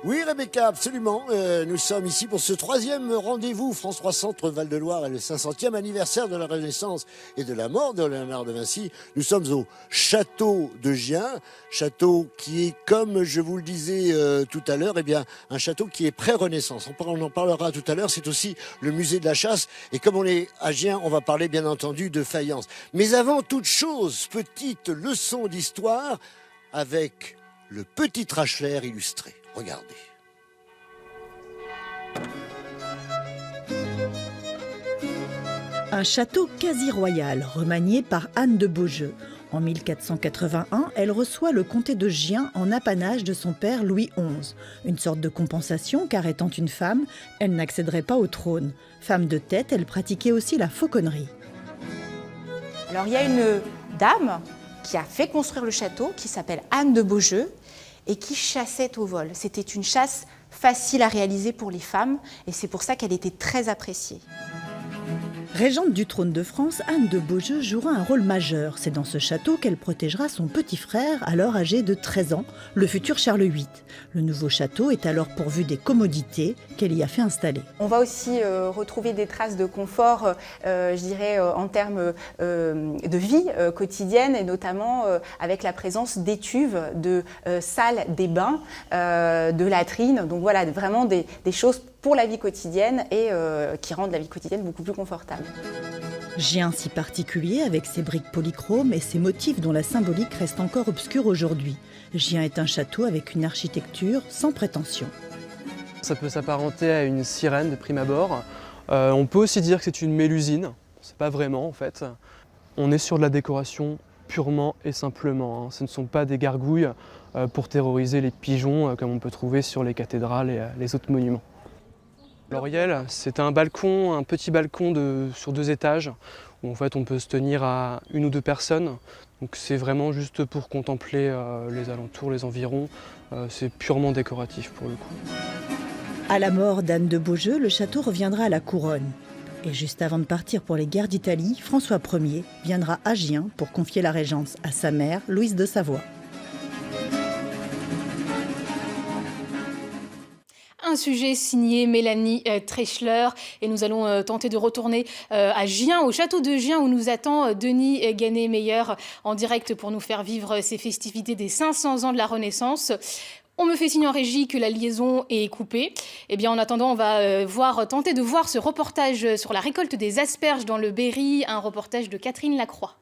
Oui, Rebecca, absolument. Nous sommes ici pour ce 3e rendez-vous France 3 Centre Val-de-Loire et le 500e anniversaire de la Renaissance et de la mort de Léonard de Vinci. Nous sommes au château de Gien, château qui est, comme je vous le disais tout à l'heure, un château qui est pré-Renaissance. On en parlera tout à l'heure. C'est aussi le musée de la chasse. Et comme on est à Gien, on va parler bien entendu de faïence. Mais avant toute chose, petite leçon d'histoire avec le petit Trachler illustré. Regardez. Un château quasi royal, remanié par Anne de Beaujeu. En 1481, elle reçoit le comté de Gien en apanage de son père Louis XI. Une sorte de compensation, car étant une femme, elle n'accéderait pas au trône. Femme de tête, elle pratiquait aussi la fauconnerie. Alors il y a une dame qui a fait construire le château, qui s'appelle Anne de Beaujeu, et qui chassait au vol. C'était une chasse facile à réaliser pour les femmes, et c'est pour ça qu'elle était très appréciée. Régente du trône de France, Anne de Beaujeu jouera un rôle majeur. C'est dans ce château qu'elle protégera son petit frère, alors âgé de 13 ans, le futur Charles VIII. Le nouveau château est alors pourvu des commodités qu'elle y a fait installer. On va aussi retrouver des traces de confort, je dirais, en termes de vie quotidienne, et notamment avec la présence d'étuves, de salles des bains, de latrines. Donc voilà, vraiment des choses pour la vie quotidienne et qui rendent la vie quotidienne beaucoup plus confortable. Gien si particulier avec ses briques polychromes et ses motifs dont la symbolique reste encore obscure aujourd'hui. Gien est un château avec une architecture sans prétention. Ça peut s'apparenter à une sirène de prime abord. On peut aussi dire que c'est une mélusine. C'est pas vraiment en fait. On est sur de la décoration purement et simplement. Ce ne sont pas des gargouilles pour terroriser les pigeons comme on peut trouver sur les cathédrales et les autres monuments. L'Oriel, c'est un balcon, un petit balcon sur 2 étages où en fait on peut se tenir à 1 ou 2 personnes. Donc c'est vraiment juste pour contempler les alentours, les environs. C'est purement décoratif pour le coup. À la mort d'Anne de Beaujeu, le château reviendra à la couronne. Et juste avant de partir pour les guerres d'Italie, François Ier viendra à Gien pour confier la régence à sa mère, Louise de Savoie. Un sujet signé Mélanie Trechler et nous allons tenter de retourner à Gien, au château de Gien où nous attend Denis Gannet-Meyer en direct pour nous faire vivre ces festivités des 500 ans de la Renaissance. On me fait signe en régie que la liaison est coupée. Eh bien, en attendant, on va tenter de voir ce reportage sur la récolte des asperges dans le Berry, un reportage de Catherine Lacroix.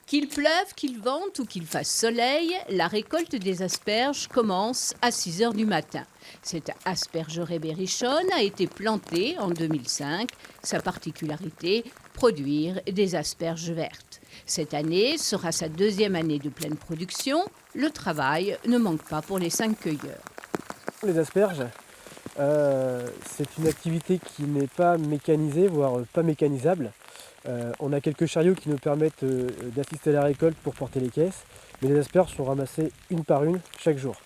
Qu'il pleuve, qu'il vente ou qu'il fasse soleil, la récolte des asperges commence à 6 h du matin. Cette aspergerie berrichonne a été plantée en 2005. Sa particularité, produire des asperges vertes. Cette année sera sa 2e année de pleine production. Le travail ne manque pas pour les 5 cueilleurs. Les asperges, c'est une activité qui n'est pas mécanisée, voire pas mécanisable. On a quelques chariots qui nous permettent d'assister à la récolte pour porter les caisses, mais les asperges sont ramassées une par une chaque jour.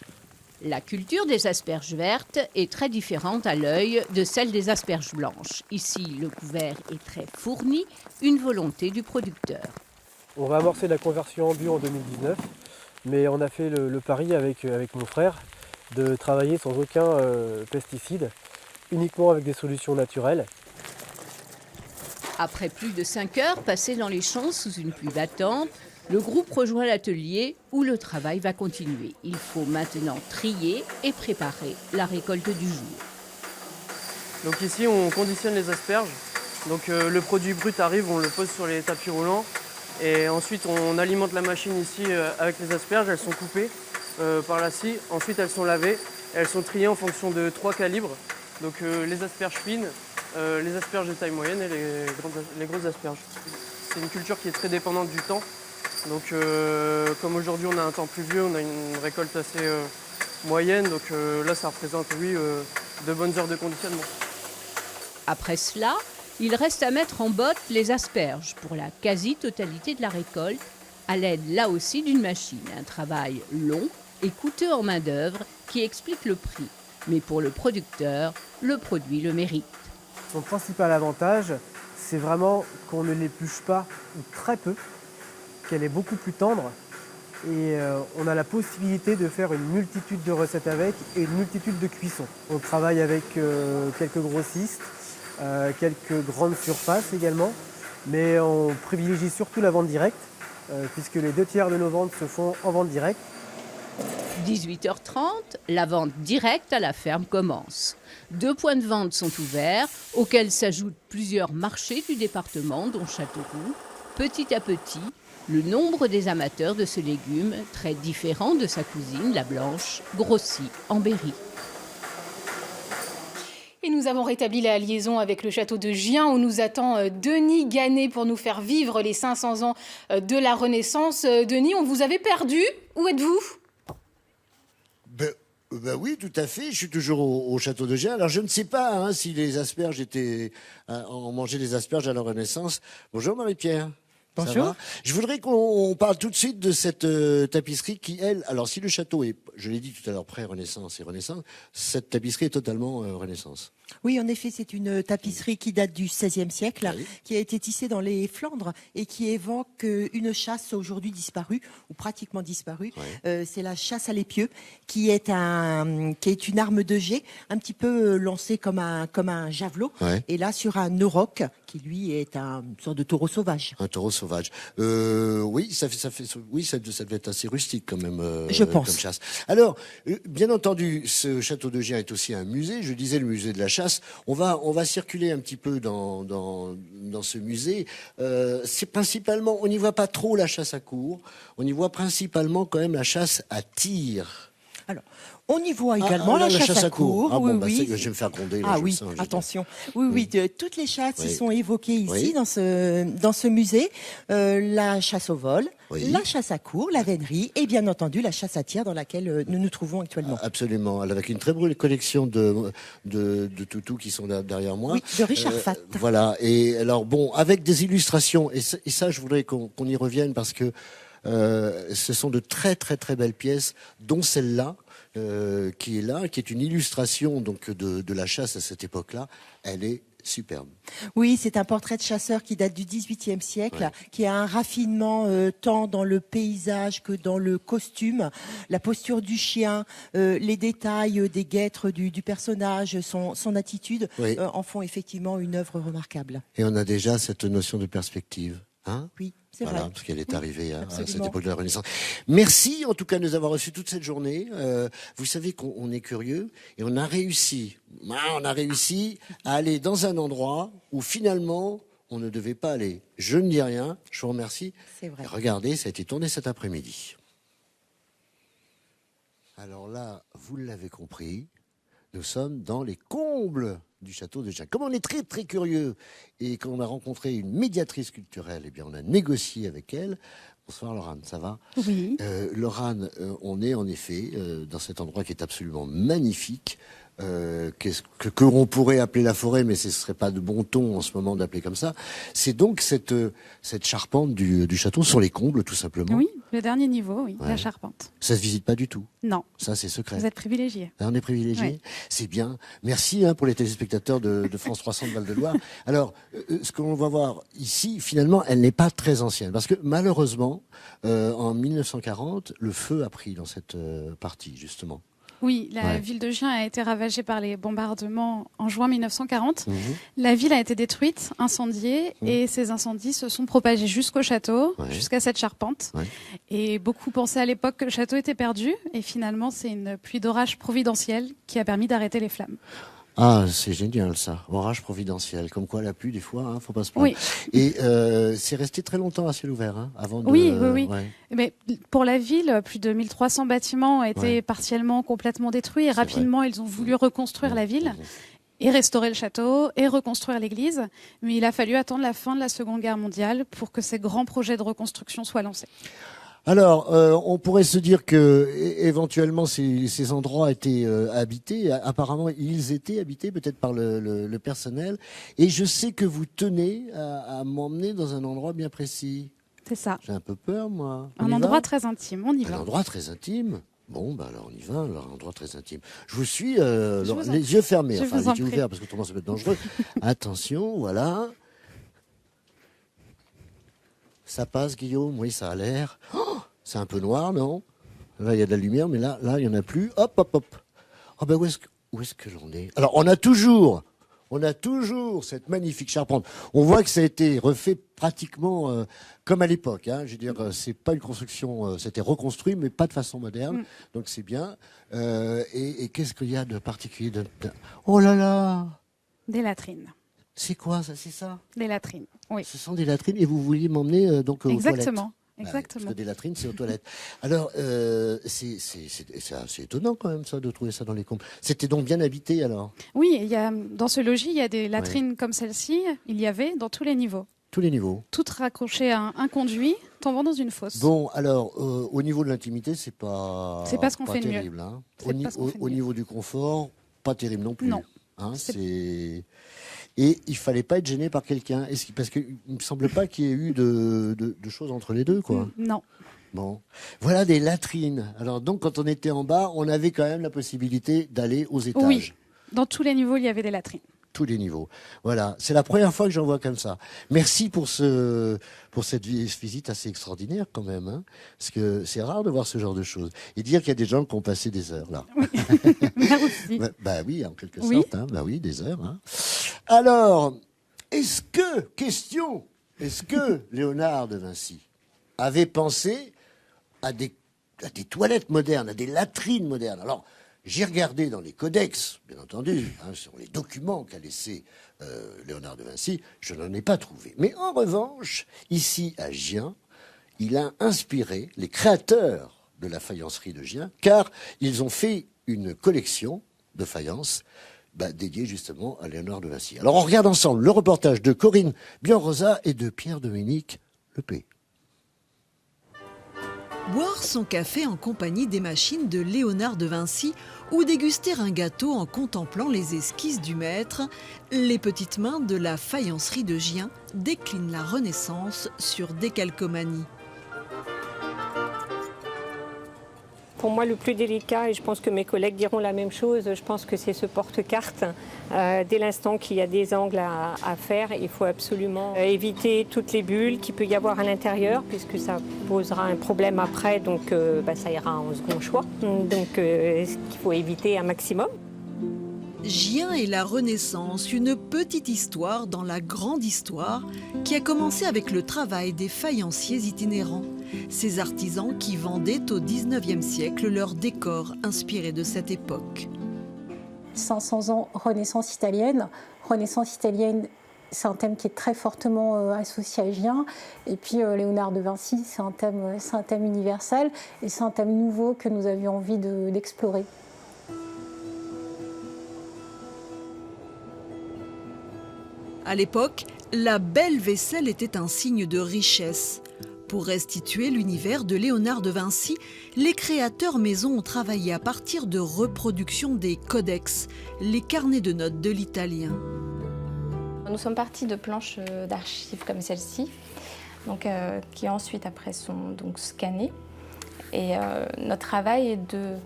La culture des asperges vertes est très différente à l'œil de celle des asperges blanches. Ici, le couvert est très fourni, une volonté du producteur. On va amorcer la conversion en bio en 2019, mais on a fait le pari avec mon frère de travailler sans aucun pesticide, uniquement avec des solutions naturelles. Après plus de 5 heures passées dans les champs sous une pluie battante, le groupe rejoint l'atelier où le travail va continuer. Il faut maintenant trier et préparer la récolte du jour. Donc ici on conditionne les asperges. Donc le produit brut arrive, on le pose sur les tapis roulants et ensuite on alimente la machine ici avec les asperges. Elles sont coupées par la scie, ensuite elles sont lavées, elles sont triées en fonction de 3 calibres. Donc les asperges fines, les asperges de taille moyenne et les grosses asperges. C'est une culture qui est très dépendante du temps. Donc comme aujourd'hui on a un temps pluvieux, on a une récolte assez moyenne. Donc là ça représente de bonnes heures de conditionnement. Après cela, il reste à mettre en botte les asperges pour la quasi-totalité de la récolte, à l'aide là aussi d'une machine. Un travail long et coûteux en main-d'œuvre qui explique le prix. Mais pour le producteur, le produit le mérite. Son principal avantage, c'est vraiment qu'on ne l'épluche pas, ou très peu, qu'elle est beaucoup plus tendre Et on a la possibilité de faire une multitude de recettes avec et une multitude de cuissons. On travaille avec quelques grossistes, quelques grandes surfaces également, mais on privilégie surtout la vente directe, puisque les 2/3 de nos ventes se font en vente directe. 18h30, la vente directe à la ferme commence. 2 points de vente sont ouverts, auxquels s'ajoutent plusieurs marchés du département, dont Châteauroux. Petit à petit, le nombre des amateurs de ce légume, très différent de sa cousine, la blanche, grossit en Berry. Et nous avons rétabli la liaison avec le château de Gien où nous attend Denis Gannet pour nous faire vivre les 500 ans de la Renaissance. Denis, on vous avait perdu. Où êtes-vous ? Ben oui, tout à fait. Je suis toujours au château de Gien. Alors, je ne sais pas hein, si les asperges on mangeait des asperges à la Renaissance. Bonjour Marie-Pierre. Bonjour. Ça va ? Je voudrais qu'on parle tout de suite de cette tapisserie qui, elle, alors si le château est, je l'ai dit tout à l'heure, pré-Renaissance et Renaissance, cette tapisserie est totalement Renaissance. Oui, en effet, c'est une tapisserie qui date du XVIe siècle, Oui. qui a été tissée dans les Flandres et qui évoque une chasse aujourd'hui disparue, ou pratiquement disparue. Oui. C'est la chasse à l'épieu, qui est une arme de jet, un petit peu lancée comme un javelot. Oui. Et là, sur un auroch, qui lui est une sorte de taureau sauvage. Un taureau sauvage. Oui, ça devait être assez rustique quand même. Je pense. Comme chasse. Alors, bien entendu, ce château de Gien est aussi un musée. Je disais le musée de la chasse. On va circuler un petit peu dans ce musée. C'est principalement, on n'y voit pas trop la chasse à courre. On y voit principalement quand même la chasse à tir. Alors, on y voit également la chasse à courre. Ah oui, bon, bah, oui. je vais me faire gronder. Là, Ah je oui, le sens, je attention. Oui, toutes les chasses Oui. qui sont évoquées ici Oui. dans ce musée. La chasse au vol, Oui. la chasse à courre, la vénerie et bien entendu la chasse à tir dans laquelle nous nous trouvons actuellement. Absolument. Avec une très belle collection de toutous qui sont derrière moi. Oui, de Richard Fatt. Voilà. Et alors bon, avec des illustrations. Et ça, je voudrais qu'on y revienne parce que ce sont de très très très belles pièces, dont celle-là. Qui est là, qui est une illustration donc de la chasse à cette époque-là. Elle est superbe. Oui, c'est un portrait de chasseur qui date du XVIIIe siècle, Ouais. qui a un raffinement tant dans le paysage que dans le costume, la posture du chien, les détails des guêtres du personnage, son attitude Oui. en font effectivement une œuvre remarquable. Et on a déjà cette notion de perspective. Hein ? Oui, c'est Voilà, vrai. parce qu'elle est arrivée à cette absolument. époque de la Renaissance. Merci en tout cas de nous avoir reçus toute cette journée. Vous savez qu'on est curieux et on a réussi à aller dans un endroit où finalement on ne devait pas aller. Je ne dis rien, je vous remercie. C'est vrai. Et regardez, ça a été tourné cet après-midi. Alors là, vous l'avez compris, nous sommes dans les combles du château de Gien. Comme on est très très curieux et qu'on a rencontré une médiatrice culturelle, eh bien on a négocié avec elle. Bonsoir Laurane, ça va ? Oui. Laurane, on est en effet dans cet endroit qui est absolument magnifique, que l'on pourrait appeler la forêt, mais ce ne serait pas de bon ton en ce moment d'appeler comme ça. C'est donc cette charpente du château sur les combles, tout simplement. Oui, le dernier niveau, oui, Ouais. la charpente. Ça se visite pas du tout. Non, Ça, c'est secret. vous êtes privilégié. On est privilégiés. Ouais. C'est bien. Merci pour les téléspectateurs de France 300 de Val-de-Loire. Alors, ce que l'on va voir ici, finalement, elle n'est pas très ancienne. Parce que malheureusement, en 1940, le feu a pris dans cette partie, justement. Oui, la Ouais. ville de Gien a été ravagée par les bombardements en juin 1940. Mhm. La ville a été détruite, incendiée, et ces incendies se sont propagés jusqu'au château, Ouais. jusqu'à cette charpente. Ouais. Et beaucoup pensaient à l'époque que le château était perdu, et finalement, c'est une pluie d'orage providentielle qui a permis d'arrêter les flammes. Ah, c'est génial ça. Orage providentiel. Comme quoi la pluie, des fois, faut pas se plaindre. Oui. Et c'est resté très longtemps à ciel ouvert, avant de... Oui, oui. Ouais. Mais pour la ville, plus de 1300 bâtiments ont été Ouais. partiellement, complètement détruits. Et C'est rapidement, ils ont voulu reconstruire la ville et restaurer le château et reconstruire l'église. Mais il a fallu attendre la fin de la Seconde Guerre mondiale pour que ces grands projets de reconstruction soient lancés. Alors, on pourrait se dire que éventuellement ces endroits étaient habités. Apparemment, ils étaient habités peut-être par le personnel. Et je sais que vous tenez à m'emmener dans un endroit bien précis. C'est ça. J'ai un peu peur, moi. On Un y endroit va très intime. On y Un va. endroit très intime. Bon, bah alors on y va. Alors un endroit très intime. Je vous suis, vous en- les yeux fermés, je enfin vous en les yeux prie. ouverts parce que autrement ça peut être dangereux. Attention, voilà. Ça passe, Guillaume. Oui, ça a l'air. Oh, C'est un peu noir, non? Là, il y a de la lumière, mais là, il n'y en a plus. Hop, hop, hop. Ah ben, où est-ce que l'on est? Alors, on a toujours cette magnifique charpente. On voit que ça a été refait pratiquement comme à l'époque. Hein. Je veux dire, c'est pas une construction, c'était reconstruit, mais pas de façon moderne. Donc c'est bien. Et qu'est-ce qu'il y a de particulier Oh là là! Des latrines. C'est quoi ça? C'est ça? Des latrines, oui. Ce sont des latrines et vous vouliez m'emmener donc aux toilettes. Exactement. Parce que des latrines, c'est aux toilettes. Alors, c'est assez étonnant quand même ça, de trouver ça dans les combes. C'était donc bien habité alors? Oui, dans ce logis, il y a des latrines comme celle-ci. Il y avait dans tous les niveaux. Tous les niveaux. Toutes raccrochées à un conduit tombant dans une fosse. Bon, alors, au niveau de l'intimité, c'est pas ce qu'on fait de terrible. mieux. Hein. Au niveau du confort, pas terrible non plus. Non. Hein, et il fallait pas être gêné par quelqu'un. Parce qu'il me semble pas qu'il y ait eu de choses entre les deux, quoi. Non. Bon, voilà des latrines. Alors donc, quand on était en bas, on avait quand même la possibilité d'aller aux étages. Oui, dans tous les niveaux, il y avait des latrines. Tous les niveaux. Voilà, c'est la première fois que j'en vois comme ça. Merci pour cette visite assez extraordinaire quand même, hein, parce que c'est rare de voir ce genre de choses. Et dire qu'il y a des gens qui ont passé des heures là. Oui. Merci. Bah oui, en quelque sorte. Hein, bah oui, des heures. Hein. Alors, est-ce que Léonard de Vinci avait pensé à des toilettes modernes, à des latrines modernes? Alors, j'ai regardé dans les codex, bien entendu, hein, sur les documents qu'a laissé Léonard de Vinci, je n'en ai pas trouvé. Mais en revanche, ici à Gien, il a inspiré les créateurs de la faïencerie de Gien, car ils ont fait une collection de faïences dédiée justement à Léonard de Vinci. Alors on regarde ensemble le reportage de Corinne Bianrosa et de Pierre-Dominique Lepé. Boire son café en compagnie des machines de Léonard de Vinci ou déguster un gâteau en contemplant les esquisses du maître, les petites mains de la faïencerie de Gien déclinent la Renaissance sur décalcomanie. Pour moi, le plus délicat, et je pense que mes collègues diront la même chose, je pense que c'est ce porte-carte. Dès l'instant qu'il y a des angles à faire, il faut absolument éviter toutes les bulles qu'il peut y avoir à l'intérieur, puisque ça posera un problème après, donc ça ira en second choix. Donc il faut éviter un maximum. Gien et la Renaissance, une petite histoire dans la grande histoire qui a commencé avec le travail des faïenciers itinérants. Ces artisans qui vendaient au XIXe siècle leurs décors inspirés de cette époque. 500 ans, Renaissance italienne. Renaissance italienne, c'est un thème qui est très fortement associé à Gien. Et puis Léonard de Vinci, c'est un thème universel et c'est un thème nouveau que nous avions envie d'explorer. À l'époque, la belle vaisselle était un signe de richesse. Pour restituer l'univers de Léonard de Vinci, les créateurs maison ont travaillé à partir de reproductions des codex, les carnets de notes de l'italien. Nous sommes partis de planches d'archives comme celle-ci, qui ensuite après sont donc scannées. Et notre travail est de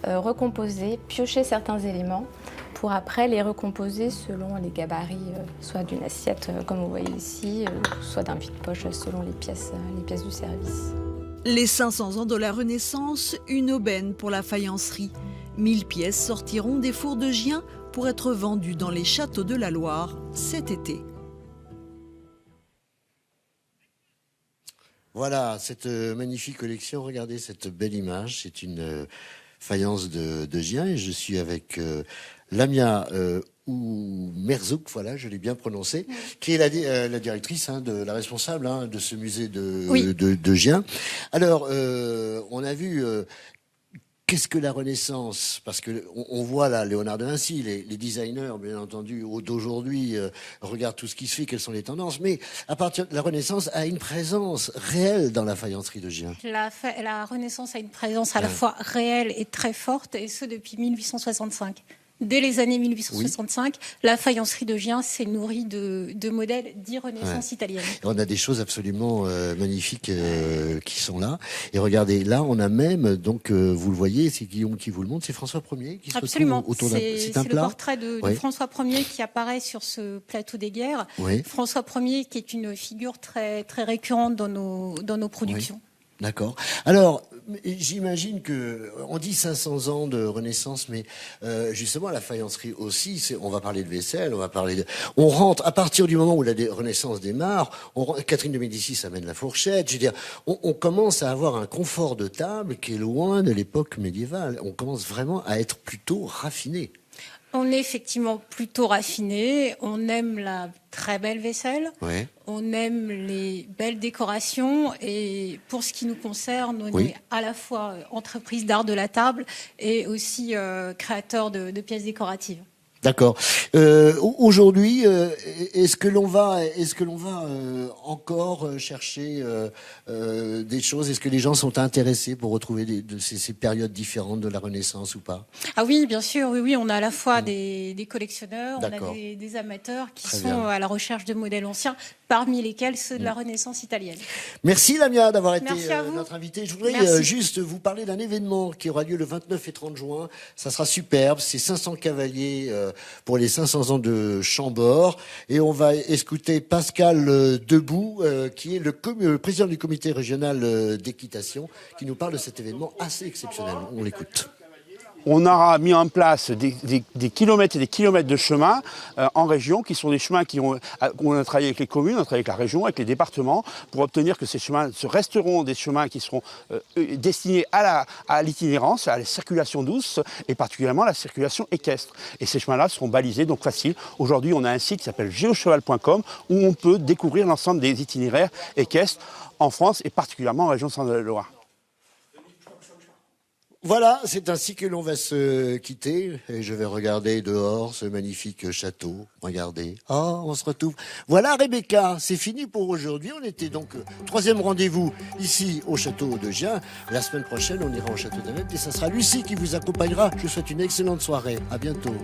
recomposer, piocher certains éléments pour après les recomposer selon les gabarits, soit d'une assiette comme vous voyez ici, soit d'un vide-poche selon les pièces du service. Les 500 ans de la Renaissance, une aubaine pour la faïencerie. 1000 pièces sortiront des fours de Gien pour être vendues dans les châteaux de la Loire cet été. Voilà, cette magnifique collection, regardez cette belle image, c'est une faïence de Gien et je suis avec Lamia ou Merzouk, voilà, je l'ai bien prononcé, qui est la directrice, la responsable de ce musée de Gien. Alors, on a vu qu'est-ce que la Renaissance, parce que on voit là Léonard de Vinci, les designers, bien entendu, d'aujourd'hui regardent tout ce qui se fait, quelles sont les tendances, mais à partir de la Renaissance a une présence réelle dans la faïencerie de Gien. La Renaissance a une présence à la fois réelle et très forte, et ce depuis 1865. Dès les années 1865, la faïencerie de Gien s'est nourrie de modèles dits Renaissance italienne. Et on a des choses absolument magnifiques qui sont là. Et regardez, là, on a même, donc, vous le voyez, c'est Guillaume qui vous le montre, c'est François Ier qui se retrouve autour d'un... C'est un plat. Le portrait de François Ier qui apparaît sur ce plateau des guerres. François Ier qui est une figure très, très récurrente dans nos productions. D'accord. Alors, j'imagine que on dit 500 ans de Renaissance, mais justement la faïencerie aussi. On va parler de vaisselle, on rentre à partir du moment où la Renaissance démarre. Catherine de Médicis amène la fourchette. Je veux dire, on commence à avoir un confort de table qui est loin de l'époque médiévale. On commence vraiment à être plutôt raffiné. On est effectivement plutôt raffiné, on aime la très belle vaisselle, ouais. On aime les belles décorations et pour ce qui nous concerne, on est à la fois entreprise d'art de la table et aussi créateur de pièces décoratives. D'accord. Aujourd'hui, est-ce que l'on va encore chercher des choses? Est-ce que les gens sont intéressés pour retrouver ces périodes différentes de la Renaissance ou pas? Ah oui, bien sûr. Oui, on a à la fois des collectionneurs, on a des amateurs qui sont à la recherche de modèles anciens, parmi lesquels ceux de la Renaissance italienne. Merci Lamia d'avoir été notre invitée. Je voudrais juste vous parler d'un événement qui aura lieu le 29 et 30 juin. Ça sera superbe. C'est 500 cavaliers pour les 500 ans de Chambord. Et on va écouter Pascal Debout, qui est le président du comité régional d'équitation, qui nous parle de cet événement assez exceptionnel. On l'écoute. On aura mis en place des kilomètres et des kilomètres de chemins en région, qui sont des chemins on a travaillé avec les communes, on a travaillé avec la région, avec les départements, pour obtenir que ces chemins resteront des chemins qui seront destinés à l'itinérance, à la circulation douce, et particulièrement à la circulation équestre. Et ces chemins-là seront balisés, donc faciles. Aujourd'hui, on a un site qui s'appelle geocheval.com, où on peut découvrir l'ensemble des itinéraires équestres en France, et particulièrement en région Centre-Val-de-Loire. Voilà, c'est ainsi que l'on va se quitter. Et je vais regarder dehors ce magnifique château. Regardez. Oh, on se retrouve. Voilà Rebecca, c'est fini pour aujourd'hui. On était donc troisième rendez-vous ici au château de Gien. La semaine prochaine, on ira au château d'Annette et ça sera Lucie qui vous accompagnera. Je vous souhaite une excellente soirée. À bientôt.